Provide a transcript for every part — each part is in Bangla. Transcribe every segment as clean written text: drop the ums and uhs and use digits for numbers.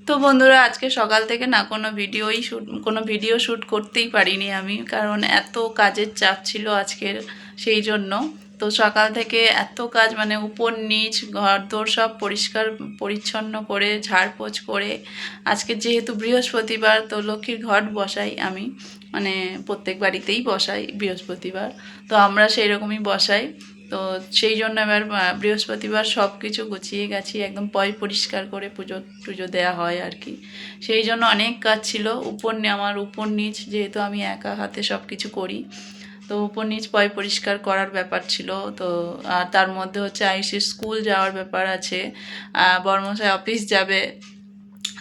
তো বন্ধুরা আজকে সকাল থেকে না কোনো ভিডিও শ্যুট করতেই পারিনি আমি, কারণ এত কাজের চাপ ছিল আজকের। সেই জন্য তো সকাল থেকে এত কাজ, মানে উপর নিচ ঘর দোর সব পরিষ্কার পরিচ্ছন্ন করে ঝাড়পোছ করে, আজকে যেহেতু বৃহস্পতিবার তো লক্ষ্মীর ঘট বসাই আমি, মানে প্রত্যেক বাড়িতেই বসাই বৃহস্পতিবার, তো আমরা সেই রকমই বসাই। তো সেই জন্য এবার বৃহস্পতিবার সব কিছু গুছিয়ে গেছি, একদম পরিষ্কার করে পুজো টুজো দেওয়া হয় আর কি। সেই জন্য অনেক কাজ ছিল, আমার উপর নিচ যেহেতু আমি একা হাতে সব কিছু করি, তো উপর নিচ পরিষ্কার করার ব্যাপার ছিল। তো আর তার মধ্যে হচ্ছে আয়ুষের স্কুল যাওয়ার ব্যাপার আছে, বর্মশাই অফিস যাবে,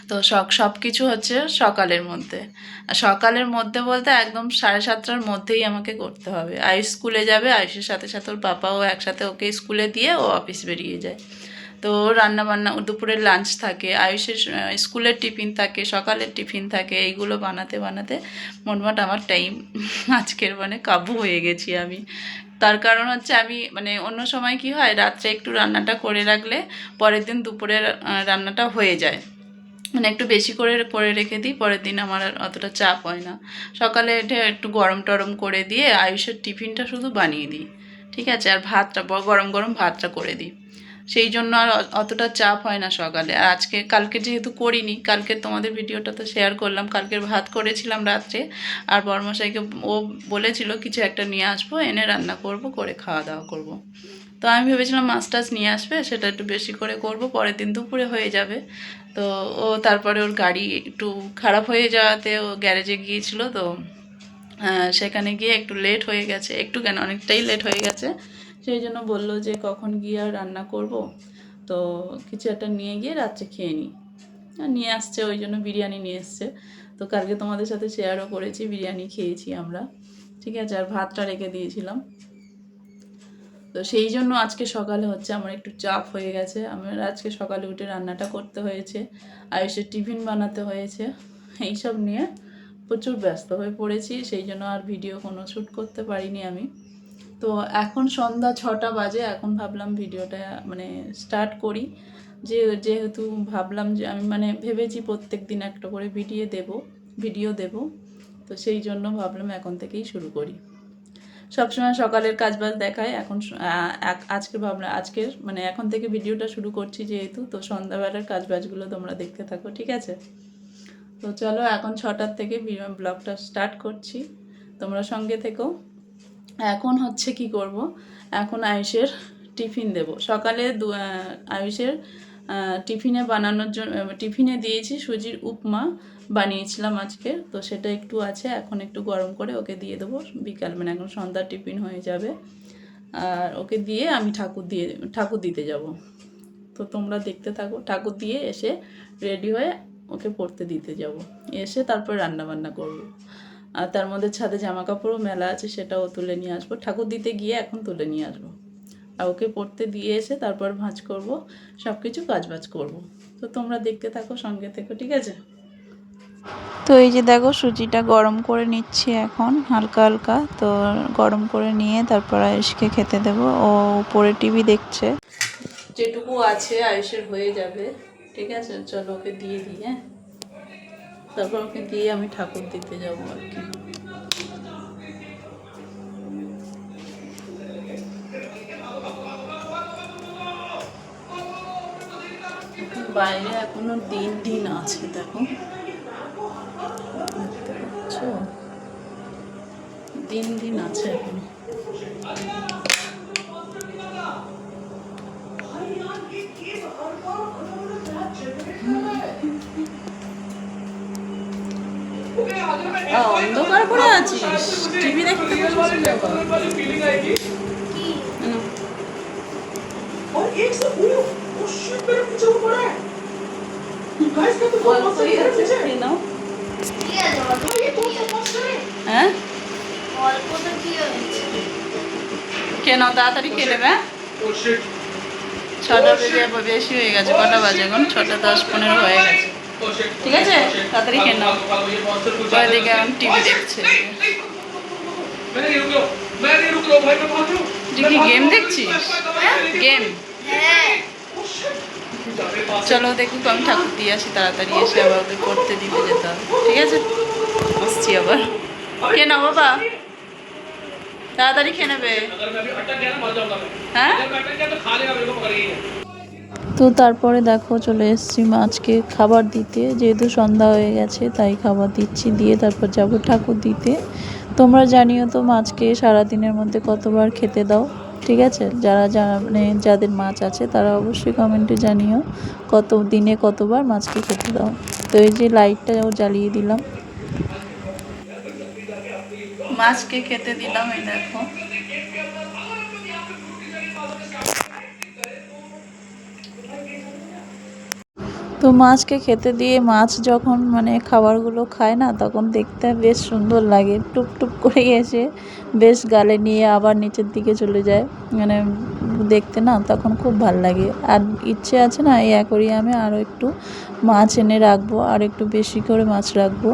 তো সব কিছু হচ্ছে সকালের মধ্যে বলতে একদম 7:30টার মধ্যেই আমাকে করতে হবে। আয়ুষ স্কুলে যাবে, আয়ুষের সাথে সাথে ওর পাপাও একসাথে ওকে স্কুলে দিয়ে ও অফিস বেরিয়ে যায়। তো রান্নাবান্না, দুপুরের লাঞ্চ থাকে, আয়ুষের স্কুলের টিফিন থাকে, সকালের টিফিন থাকে, এইগুলো বানাতে বানাতে মোটমাট আমার টাইম আজকের মানে কাবু হয়ে গেছি আমি। তার কারণ হচ্ছে আমি মানে অন্য সময় কি হয়, রাত্রে একটু রান্নাটা করে রাখলে পরের দিন দুপুরের রান্নাটা হয়ে যায়, মানে একটু বেশি করে রেখে দিই, পরের দিন আমার আর অতটা চাপ হয় না। সকালে উঠে একটু গরম টরম করে দিয়ে আয়ুষের টিফিনটা শুধু বানিয়ে দিই, ঠিক আছে, আর ভাতটা গরম গরম ভাতটা করে দিই। সেই জন্য আর অতটা চাপ হয় না সকালে। আর কালকে যেহেতু করিনি, কালকে তোমাদের ভিডিওটা তো শেয়ার করলাম, কালকের ভাত করেছিলাম রাত্রে, আর বর্মশাইকে ও বলেছিল কিছু একটা নিয়ে আসবো, এনে রান্না করব, করে খাওয়া দাওয়া করব। তো আমি ভেবেছিলাম মাছ টাছ নিয়ে আসবে, সেটা একটু বেশি করে করব, পরের দিন দুপুরে হয়ে যাবে। তো ও তারপরে ওর গাড়ি একটু খারাপ হয়ে যাওয়াতে ও গ্যারেজে গিয়েছিল, তো সেখানে গিয়ে একটু লেট হয়ে গেছে, একটু কেন অনেকটাই লেট হয়ে গেছে। সেই জন্য বললো যে কখন গিয়ে আর রান্না করব, তো কিছু একটা নিয়ে গিয়ে রাত্রে খেয়ে নিই। নিয়ে আসছে, ওই জন্য বিরিয়ানি নিয়ে এসছে। তো কালকে তোমাদের সাথে শেয়ারও করেছি, বিরিয়ানি খেয়েছি আমরা, ঠিক আছে, আর ভাতটা রেখে দিয়েছিলাম। তো সেই জন্য আজকে সকালে হচ্ছে আমার একটু চাপ হয়ে গেছে, আমার আজকে সকালে উঠে রান্নাটা করতে হয়েছে, আয়ুষের টিফিন বানাতে হয়েছে, এইসব নিয়ে প্রচুর ব্যস্ত হয়ে পড়েছি। সেই জন্য আর ভিডিও কোনো শ্যুট করতে পারিনি আমি। তো এখন সন্ধ্যা 6টা বাজে, এখন ভাবলাম ভিডিওটা মানে স্টার্ট করি, যেহেতু ভাবলাম যে আমি মানে ভেবেছি প্রত্যেক দিন একটা করে ভিডিও দেব, তো সেই জন্য ভাবলাম এখন থেকেই শুরু করি। সবসময় সকালের কাজবাজ দেখায়, এখন আজকের মানে এখন থেকে ভিডিওটা শুরু করছি যেহেতু, তো সন্ধ্যাবেলার কাজবাজগুলো তোমরা দেখতে থাকো, ঠিক আছে। তো চলো এখন 6টার থেকে ব্লগটা স্টার্ট করছি, তোমরা সঙ্গে থেকো। এখন হচ্ছে কি করব, এখন আয়ুষের টিফিন দেব। সকালে আয়ুষের টিফিনে বানানোর জন্য টিফিনে দিয়েছি সুজির উপমা বানিয়েছিলাম আজকে, তো সেটা একটু আছে, এখন একটু গরম করে ওকে দিয়ে দেবো বিকাল, মানে এখন সন্ধ্যার টিফিন হয়ে যাবে। আর ওকে দিয়ে আমি ঠাকুর দিতে যাব। তো তোমরা দেখতে থাকো, ঠাকুর দিয়ে এসে রেডি হয়ে ওকে পড়তে দিতে যাব, এসে তারপর রান্নাবান্না করব। আর তার মধ্যে ছাদে জামা কাপড়ও মেলা আছে, সেটাও তুলে নিয়ে আসবো, ঠাকুর দিতে গিয়ে এখন তুলে নিয়ে আসবো। আর ওকে পড়তে দিয়ে এসে তারপর ভাঁজ করব, সব কিছু কাজবাজ করব। তো তোমরা দেখতে থাকো, সঙ্গে থেকো, ঠিক আছে। তো এই যে দেখো সুজিটা গরম করে নিচ্ছি এখন হালকা হালকা, তো গরম করে নিয়ে তারপর আয়ুষকে খেতে দেবো, ও উপরে টিভি দেখছে। যেটুকু আছে আয়ুষের হয়ে যাবে, ঠিক আছে, চলো ওকে দিয়ে দিই। হ্যাঁ, তারপর ওকে দিয়ে আমি ঠাকুর দিতে যাবো আর কি। বাইরে এখনো দিন আছে, দেখো দেখতে পাচ্ছ, দিন আছে এখন। অন্ধকার করে আছিস, টিভি দেখতে হ্যাঁ কেন তাড়াতাড়ি খেয়ে নেবে। 6টা বেজে বেশি হয়ে গেছে, কটা বাজে এখন? 6:10-15 হয়ে গেছে, ঠিক আছে, তাড়াতাড়ি খেয়ে নাও। ওইদিকে এখন টিভি দেখছে, তুই কি গেম দেখছিস? গেম চলো দেখুক, আমি ঠাকুর দিয়ে আসি তাড়াতাড়ি, এসে আবার ওকে পড়তে দিতে যেতে হবে। ঠিক আছে, আসছি আবার। কে না বাবা, তাড়াতাড়ি খেয়ে নেবে। হ্যাঁ, তো তারপরে দেখো চলে এসেছি মাছকে খাবার দিতে, যেহেতু সন্ধ্যা হয়ে গেছে তাই খাবার দিচ্ছি, দিয়ে তারপর যাব ঠাকুর দিতে। তোমরা জানিও তো মাছকে সারাদিনের মধ্যে কতবার খেতে দাও। ঠিক আছে, যারা মানে যাদের মাছ আছে তারা অবশ্যই কমেন্টে জানিও কত দিনে কতবার মাছকে খেতে দাও। তো এই যে লাইটটাও জ্বালিয়ে দিলাম, মাছকে খেতে দিলাম। এই দেখো, তো মাছকে খেতে দিয়ে মাছ যখন মানে খাবারগুলো খায় না, তখন দেখতে বেশ সুন্দর লাগে। টুপ টুপ করে এসে বেশ গালে নিয়ে আবার নিচের দিকে চলে যায়, মানে দেখতে না তখন খুব ভাল লাগে। আর ইচ্ছে আছে না এই অ্যাকোরিয়ামে আরও একটু মাছ এনে রাখবো, আর একটু বেশি করে মাছ রাখবো।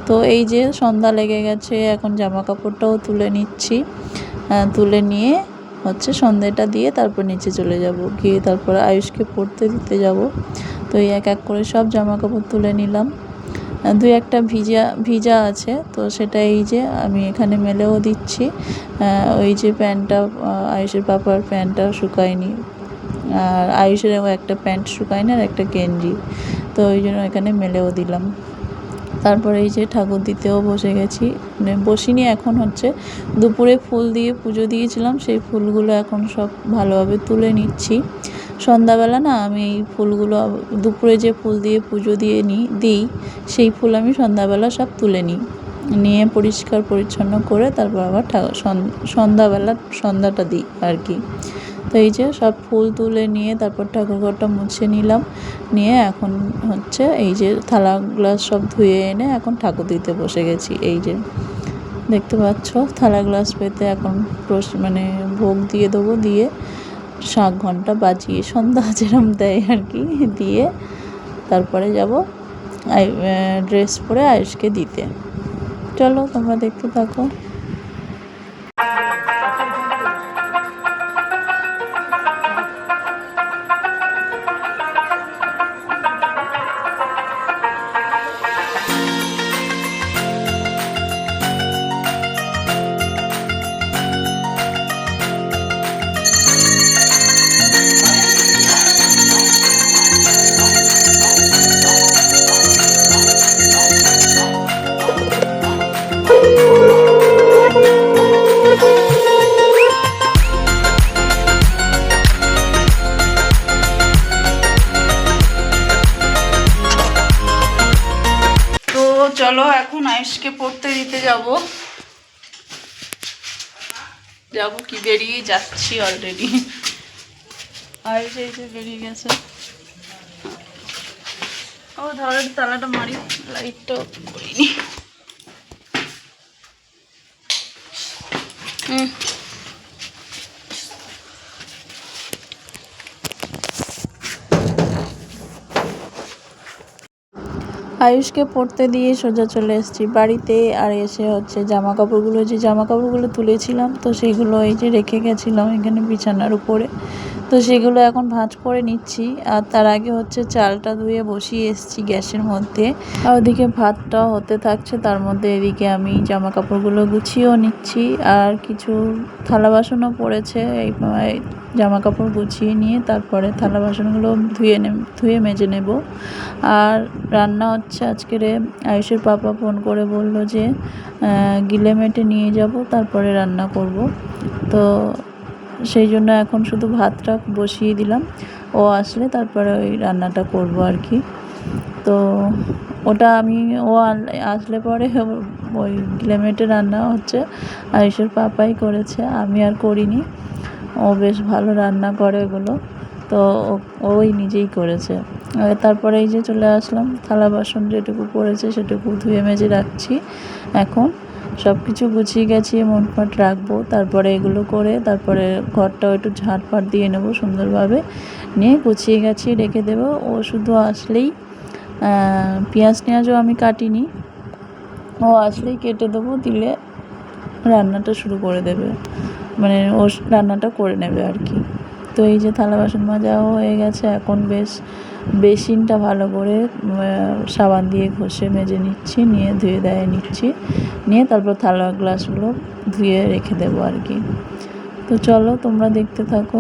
তো এই যে সন্ধ্যা লেগে গেছে, এখন জামা কাপড়টাও তুলে নিচ্ছি। তুলে নিয়ে হচ্ছে সন্ধ্যেটা দিয়ে তারপর নিচে চলে যাব, গিয়ে তারপর আয়ুষকে পড়তে দিতে যাব। তো এই এক এক করে সব জামা কাপড় তুলে নিলাম। দুই একটা ভিজা আছে, তো সেটা এই যে আমি এখানে মেলেও দিচ্ছি। ওই যে প্যান্টটা, আয়ুষের পাপার প্যান্টটা শুকায়নি, আর আয়ুষেরও একটা প্যান্ট শুকায়নি, আর একটা গেঞ্জি, তো ওই জন্য এখানে মেলেও দিলাম। তারপরে এই যে ঠাকুর দিতেও বসে গেছি, মানে বসিনি, এখন হচ্ছে দুপুরে ফুল দিয়ে পুজো দিয়েছিলাম, সেই ফুলগুলো এখন সব ভালোভাবে তুলে নিচ্ছি। সন্ধ্যাবেলা না আমি এই ফুলগুলো দুপুরে যে ফুল দিয়ে পুজো দিই, সেই ফুল আমি সন্ধ্যাবেলা সব তুলে নিয়ে পরিষ্কার পরিচ্ছন্ন করে তারপর আবার সন্ধ্যাবেলা সন্ধ্যাটা দিই আর কি। তো এই যে সব ফুল তুলে নিয়ে তারপর ঠাকুরঘরটা মুছে নিলাম, নিয়ে এখন হচ্ছে এই যে থালা গ্লাস সব ধুয়ে এনে এখন ঠাকুর দিতে বসে গেছি। এই যে দেখতে পাচ্ছ থালা গ্লাস পেতে এখন মানে ভোগ দিয়ে দেবো, দিয়ে শাক ঘন্টা বাজিয়ে সন্ধ্যা যেরম দেয় আর কি দিয়ে তারপরে যাব ড্রেস পরে আয়ুষকে দিতে। চলো তোমরা দেখতে থাকো। চলো এখন আয়ুষকে পড়তে দিতে যাব কি বেরিয়ে যাচ্ছি অলরেডি। আয়ুষ এই যে বেরিয়ে গেছে। ও ধরে তালাটা মারি, লাইটটা করিনি। আয়ুষকে পড়তে দিয়ে সোজা চলে এসেছি বাড়িতে। আর এসে হচ্ছে জামা কাপড়গুলো তুলেছিলাম, তো সেইগুলো এই যে রেখে গেছিলাম এখানে বিছানার উপরে, তো সেগুলো এখন ভাঁজ করে নিচ্ছি। আর তার আগে হচ্ছে চালটা ধুয়ে বসিয়ে এসেছি গ্যাসের মধ্যে, আর ওদিকে ভাতটা হতে থাকছে, তার মধ্যে এদিকে আমি জামা কাপড়গুলো গুছিয়েও নিচ্ছি। আর কিছু থালা বাসনও পড়েছে, এই জামা কাপড় গুছিয়ে নিয়ে তারপরে থালা বাসনগুলো ধুয়ে মেজে নেব। আর রান্না হচ্ছে আজকের, আয়ুষের পাপা ফোন করে বলল যে গিলেমেটে নিয়ে যাব, তারপরে রান্না করব। তো সেই জন্য এখন শুধু ভাতটা বসিয়ে দিলাম, ও আসলে তারপরে ওই রান্নাটা করব আর কি। তো ওটা ও আসলে পরে ওই গিলেমেটে রান্না হচ্ছে আয়ুষের পাপাই করেছে, আমি আর করিনি। ও বেশ ভালো রান্না করে ওগুলো, তো ওই নিজেই করেছে। তারপরে এই যে চলে আসলাম, থালা বাসন যেটুকু পড়েছে সেটুকু ধুয়ে মেজে রাখছি। এখন সব কিছু গুছিয়ে গেছিয়ে মোটমাট রাখবো, তারপরে এগুলো করে তারপরে ঘরটাও একটু ঝাঁটপাট দিয়ে নেবো সুন্দরভাবে, নিয়ে গুছিয়ে গেছিয়ে রেখে দেবো। ও শুধু আসলেই পেঁয়াজও আমি কাটিনি, ও আসলেই কেটে দেবো, দিলে রান্নাটা শুরু করে দেবে, মানে ও রান্নাটা করে নেবে আর কি। তো এই যে থালা বাসন মাজাও হয়ে গেছে, এখন বেসিনটা ভালো করে সাবান দিয়ে ঘষে মেজে নিচ্ছি, নিয়ে ধুয়ে দেয় নিচ্ছি, নিয়ে তারপর থালা গ্লাসগুলো ধুয়ে রেখে দেবো আর কি। তো চলো তোমরা দেখতে থাকো।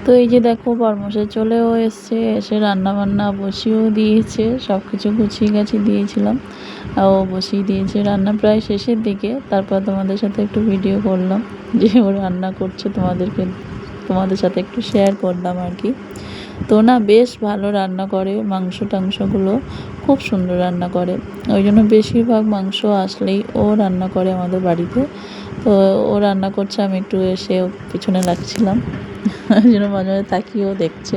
তো এই যে দেখো বরমশাই চলেও এসে রান্না বান্না বসিয়েও দিয়েছে, সব কিছু গুছিয়ে গাছিয়ে দিয়েছিলাম, ও বসিয়ে দিয়েছে। রান্না প্রায় শেষের দিকে, তারপর তোমাদের সাথে একটু ভিডিও করলাম যে ও রান্না করছে, তোমাদের সাথে একটু শেয়ার করলাম আর কি। তো না বেশ ভালো রান্না করে, মাংস টাংসগুলো খুব সুন্দর রান্না করে, ওই জন্য বেশিরভাগ মাংস আসলেই ও রান্না করে আমাদের বাড়িতে। তো ও রান্না করছে, আমি একটু এসে পিছনে লাগছিলাম, ওই জন্য মাঝে মাঝে তাকিয়েও দেখছে।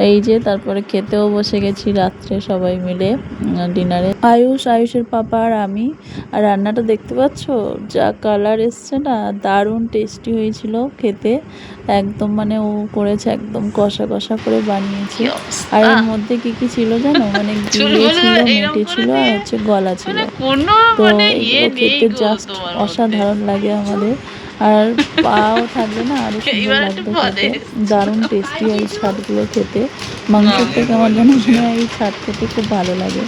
এই যে তারপরে খেতেও বসে গেছি রাত্রে সবাই মিলে ডিনারে, আয়ুষের পাপা আর আমি। আর রান্নাটা দেখতে পাচ্ছ যা কালার এসছে না, দারুণ টেস্টি হয়েছিল খেতে, একদম মানে ও করেছে একদম কষা কষা করে বানিয়েছে। আর এর মধ্যে কি কি ছিল জানো, মানে গিলে ছিল, মেটে ছিল, আর হচ্ছে গলা ছিল। তো এগুলো খেতে জাস্ট অসাধারণ লাগে আমাদের। আর পাও থাকলে না আরো সুন্দর লাগতো খেতে, দারুণ টেস্টি এই ছাটগুলো খেতে। মাংসের থেকে আমার যেন মনে হয় এই ছাট খেতে খুব ভালো লাগে।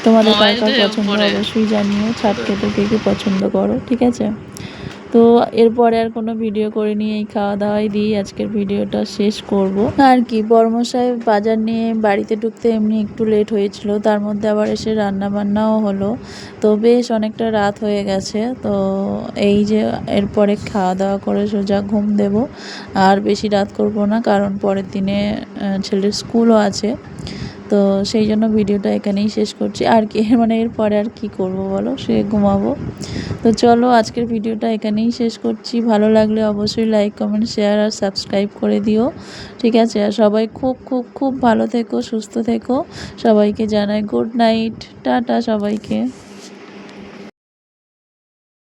তোমাদের কার কার পছন্দ অবশ্যই জানিও, ছাট খেতে কে কে পছন্দ করো, ঠিক আছে। তো এরপরে আর কোনো ভিডিও করিনি, এই খাওয়া দাওয়াই দিয়ে আজকের ভিডিওটা শেষ করব আর কি। বর্মশাই বাজার নিয়ে বাড়িতে ঢুকতে এমনি একটু লেট হয়েছিল, তার মধ্যে আবার এসে রান্না বান্নাও হলো, তো বেশ অনেকটা রাত হয়ে গেছে। তো এই যে এরপরে খাওয়া দাওয়া করে সোজা ঘুম দেব, আর বেশি রাত করব না, কারণ পরের দিনে ছেলের স্কুলও আছে। তো সেই জন্য ভিডিওটা এখানেই শেষ করছি আর কি, মানে এরপরে আর কি করব বলো, সে ঘুমাবো। তো চলো আজকের ভিডিওটা এখানেই শেষ করছি, ভালো লাগলে অবশ্যই লাইক কমেন্ট শেয়ার আর সাবস্ক্রাইব করে দিও, ঠিক আছে। আর সবাই খুব খুব খুব ভালো থেকো, সুস্থ থেকো, সবাইকে জানাই গুড নাইট, টাটা সবাইকে।